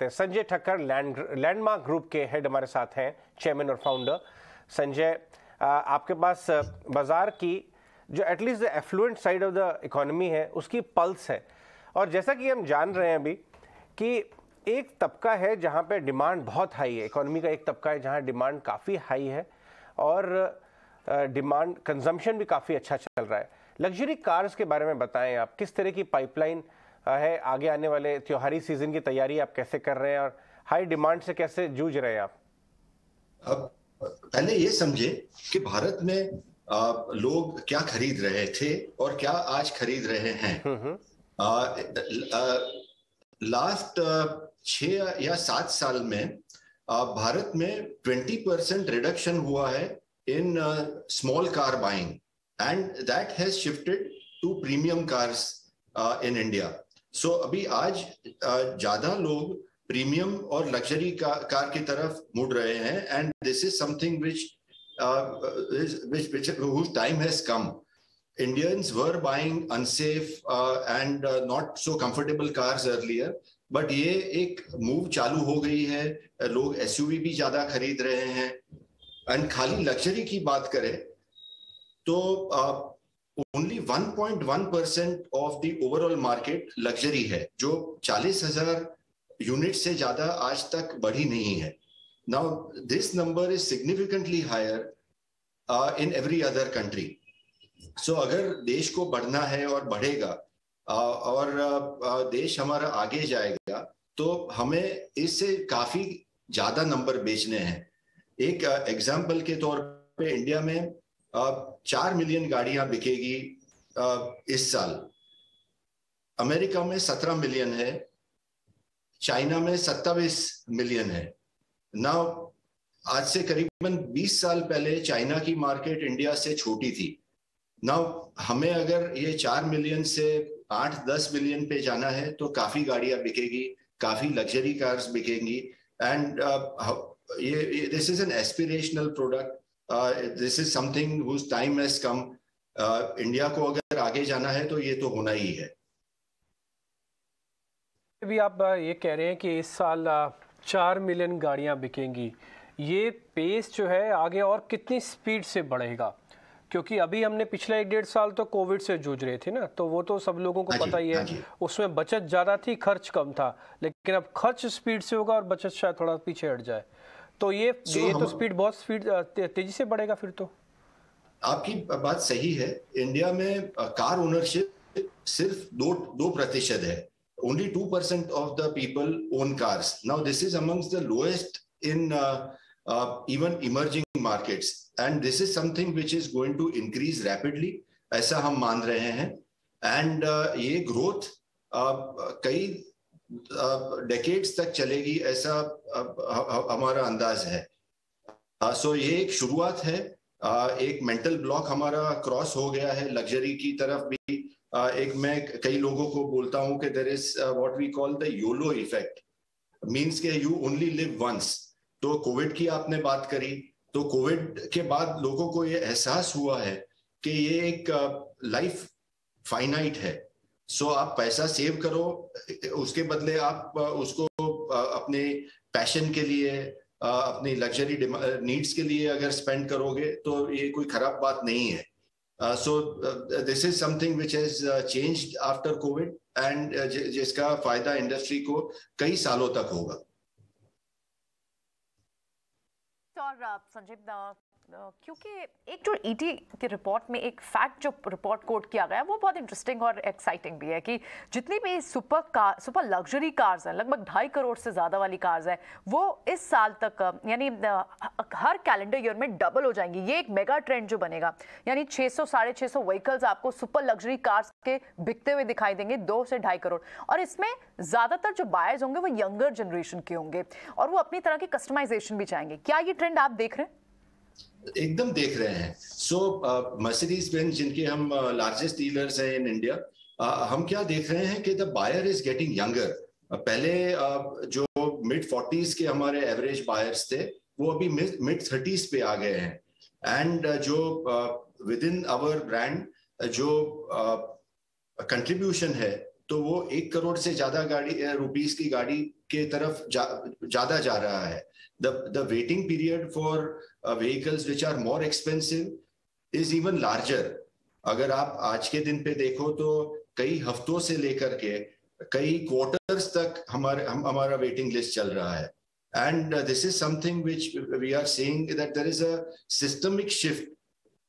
Sanjay Thakkar landmark group के head हमारे साथ हैं, चेयरमैन और फाउंडर। संजय, आपके पास बाजार की जो at least the affluent side of the economy है उसकी पल्स है, और जैसा कि हम जान रहे हैं अभी कि एक तबका है जहां पे डिमांड बहुत हाई है, इकोनॉमी का एक तबका है जहां डिमांड काफ़ी हाई है और डिमांड कंजम्पशन भी काफ़ी अच्छा चल रहा है। लग्जरी कार्स के बारे में बताएं, आप किस तरह की पाइपलाइन है, आगे आने वाले त्योहारी सीजन की तैयारी आप कैसे कर रहे हैं और हाई डिमांड से कैसे जूझ रहे हैं आप? अब पहले ये समझे कि भारत में लोग क्या खरीद रहे थे और क्या आज खरीद रहे हैं। लास्ट 6 या 7 साल में भारत में 20% रिडक्शन हुआ है in small car buying, and that has shifted to premium cars in India. So अभी आज ज्यादा लोग प्रीमियम और लग्जरी कार की तरफ मुड़ रहे हैं, and this is something which whose time has come. Indians were buying unsafe and not so comfortable cars earlier, but ये एक मूव चालू हो गई है, लोग एसयूवी भी ज्यादा खरीद रहे हैं। एंड खाली लग्जरी की बात करें तो only 1.1% of the overall market luxury है, जो 40,000 यूनिट से ज्यादा आज तक बढ़ी नहीं है। Now this number is significantly higher in every other country. So अगर देश को बढ़ना है और बढ़ेगा और देश हमारा आगे जाएगा तो हमें इससे काफी ज्यादा नंबर बेचने हैं। एक एग्जाम्पल के तौर पे इंडिया में 4 मिलियन गाड़ियां बिकेगी इस साल, अमेरिका में 17 मिलियन है, चाइना में 27 मिलियन है। नाउ आज से करीबन 20 साल पहले चाइना की मार्केट इंडिया से छोटी थी। नाउ हमें अगर ये 4 मिलियन से 8-10 मिलियन पे जाना है तो काफी गाड़ियां बिकेगी, काफी लग्जरी कार्स बिकेंगी, and this is an aspirational product. This is something whose time has come. India को अगर आगे जाना है तो ये तो होना ही है। अभी आप ये कह रहे हैं कि इस साल 4 मिलियन गाड़ियां बिकेंगी, ये पेस जो है आगे और कितनी स्पीड से बढ़ेगा? क्योंकि अभी हमने पिछले 1-1.5 साल तो कोविड से जूझ रहे थे ना, तो वो तो सब लोगों को पता ही है, उसमें बचत ज़्यादा थी, खर्च कम था, लेकिन अब खर्च स्पीड से होगा और बचत शायद थोड़ा पीछे हट जाए, तो ये तो स्पीड बहुत तेजी से बढ़ेगा फिर तो। आपकी बात सही है। इंडिया में कार ओनरशिप सिर्फ 2% है। Only 2% of the people own cars. Now this is amongst the lowest in even emerging markets, and this is something which is going to increase rapidly, ऐसा हम मान रहे हैं। and ये growth कई decades तक चलेगी, ऐसा हमारा अंदाज है। so ये एक शुरुआत है, एक मेंटल ब्लॉक हमारा क्रॉस हो गया है लग्जरी की तरफ भी। एक मैं कई लोगों को बोलता हूं कि there is what we call the YOLO effect, means के यू ओनली लिव वंस। तो कोविड की आपने बात करी, तो कोविड के बाद लोगों को ये एहसास हुआ है कि ये एक लाइफ फाइनाइट है। सो आप पैसा सेव करो, उसके बदले आप उसको अपने पैशन के लिए, अपनी लग्जरी नीड्स के लिए अगर स्पेंड करोगे तो ये कोई खराब बात नहीं है। So this is something which has changed after COVID, and जिसका फायदा इंडस्ट्री को कई सालों तक होगा। और संजय, क्योंकि एक जो ईटी के रिपोर्ट में एक फैक्ट जो रिपोर्ट कोट किया गया है वो बहुत इंटरेस्टिंग और एक्साइटिंग भी है कि जितनी भी सुपर लग्जरी कार्स हैं, लगभग 2.5 करोड़ से ज़्यादा वाली कार्स हैं, वो इस साल तक यानी हर कैलेंडर ईयर में डबल हो जाएंगी। ये एक मेगा ट्रेंड जो बनेगा, यानी 600-650 व्हीकल्स आपको सुपर लग्जरी कार्स के बिकते हुए दिखाई देंगे, 2 से 2.5 करोड़। और इसमें ज़्यादातर जो बायर्स होंगे वो यंगर जनरेशन के होंगे और वो अपनी तरह की कस्टमाइजेशन भी चाहेंगे। क्या ये ट्रेंड आप देख रहे हैं? एकदम देख रहे हैं। सो मर्सिडीज बेंज, जिनके हम लार्जेस्ट डीलर्स हैं इन इंडिया, हम क्या देख रहे हैं कि the buyer is getting younger. पहले जो मिड 40s के हमारे एवरेज बायर्स थे वो अभी मिड 30s पे आ गए हैं। एंड जो विद इन आवर ब्रांड जो कंट्रीब्यूशन है तो वो 1 करोड़ से ज्यादा रुपीस की गाड़ी के तरफ ज्यादा जा रहा है. The waiting period for vehicles which are more expensive is even larger. अगर आप आज के दिन पे देखो तो कई हफ्तों से लेकर के कई क्वार्टर्स तक हमारा वेटिंग लिस्ट चल रहा है. And this is something which we are seeing, that there is a systemic shift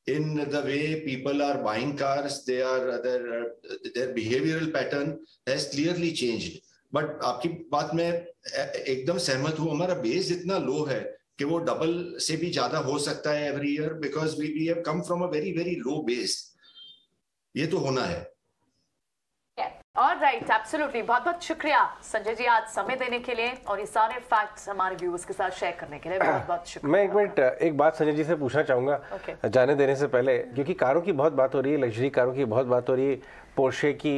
in the way people are buying cars. Their behavioral pattern has clearly changed. But आपकी बात में एकदम सहमत हूँ. हमारा बेस इतना लो है कि वो डबल से भी ज्यादा हो सकता है every year, because we have come from a very very low base. ये तो होना है. Alright, absolutely. बहुत बहुत शुक्रिया संजय जी आज समय देने के लिए और ये सारे फैक्ट्स हमारे व्यूअर्स के साथ शेयर करने के लिए. बहुत बहुत शुक्रिया. मैं एक मिनट एक बात संजय जी से पूछना चाहूँगा जाने देने से पहले, क्योंकि कारों की बहुत बात हो रही है, लग्जरी कारों की बहुत बात हो रही है, पोर्शे की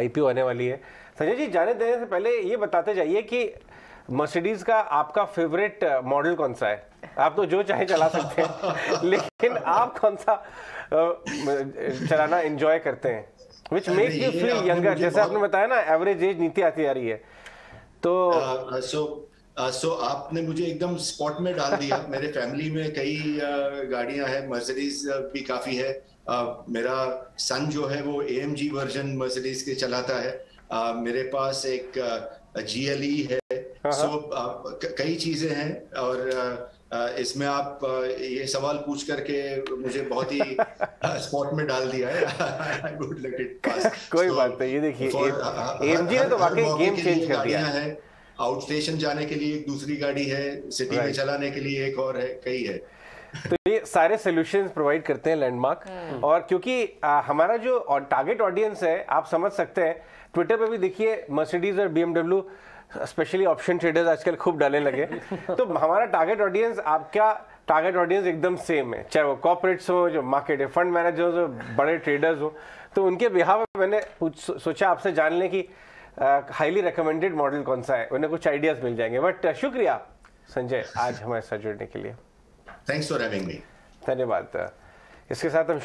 IPO आने वाली है. संजय जी जाने देने से पहले ये बताते जाइए कि मर्सिडीज का आपका फेवरेट मॉडल कौन सा है? आप तो जो चाहे चला सकते हैं, लेकिन आप कौन सा चलाना एंजॉय करते हैं? Which makes you feel younger. जैसे आपने बताया ना, एवरेज एज नीति आती आ रही है, तो सो आपने मुझे एकदम स्पॉट में डाल दिया. मेरे फैमिली में कई गाड़ियां हैं, मर्सिडीज भी काफी है. मेरा सन जो है वो AMG वर्जन मर्सिडीज के चलाता है. मेरे पास एक GLE है. सो कई चीजें हैं, और इसमें आप ये सवाल पूछ करके मुझे बहुत ही स्पॉट में डाल दिया है. I would let it pass. कोई बात नहीं. ये देखिए AMG ने तो वाकई गेम चेंज कर दिया है. आउट स्टेशन जाने के लिए एक दूसरी गाड़ी है, सिटी में चलाने के लिए एक और है, कई है. तो ये सारे सॉल्यूशंस प्रोवाइड करते हैं लैंडमार्क. और क्योंकि हमारा जो टारगेट ऑडियंस है, आप समझ सकते हैं, ट्विटर पे भी देखिए मर्सिडीज और BMW स्पेशली ऑप्शन ट्रेडर्स आजकल खूब डालने लगे. तो हमारा टारगेट ऑडियंस, आपका टारगेट ऑडियंस एकदम सेम है, चाहे वो कॉर्पोरेट्स हो, जो मार्केट फंड मैनेजर्स हो, बड़े ट्रेडर्स हो. तो उनके बिहाफ में मैंने सोचा आपसे जान लें कि हाईली रिकमेंडेड मॉडल कौन सा है, उन्हें कुछ आइडियाज मिल जाएंगे. बट शुक्रिया संजय आज हमारे साथ जुड़ने के लिए. Thanks for having me. धन्यवाद. इसके साथ हम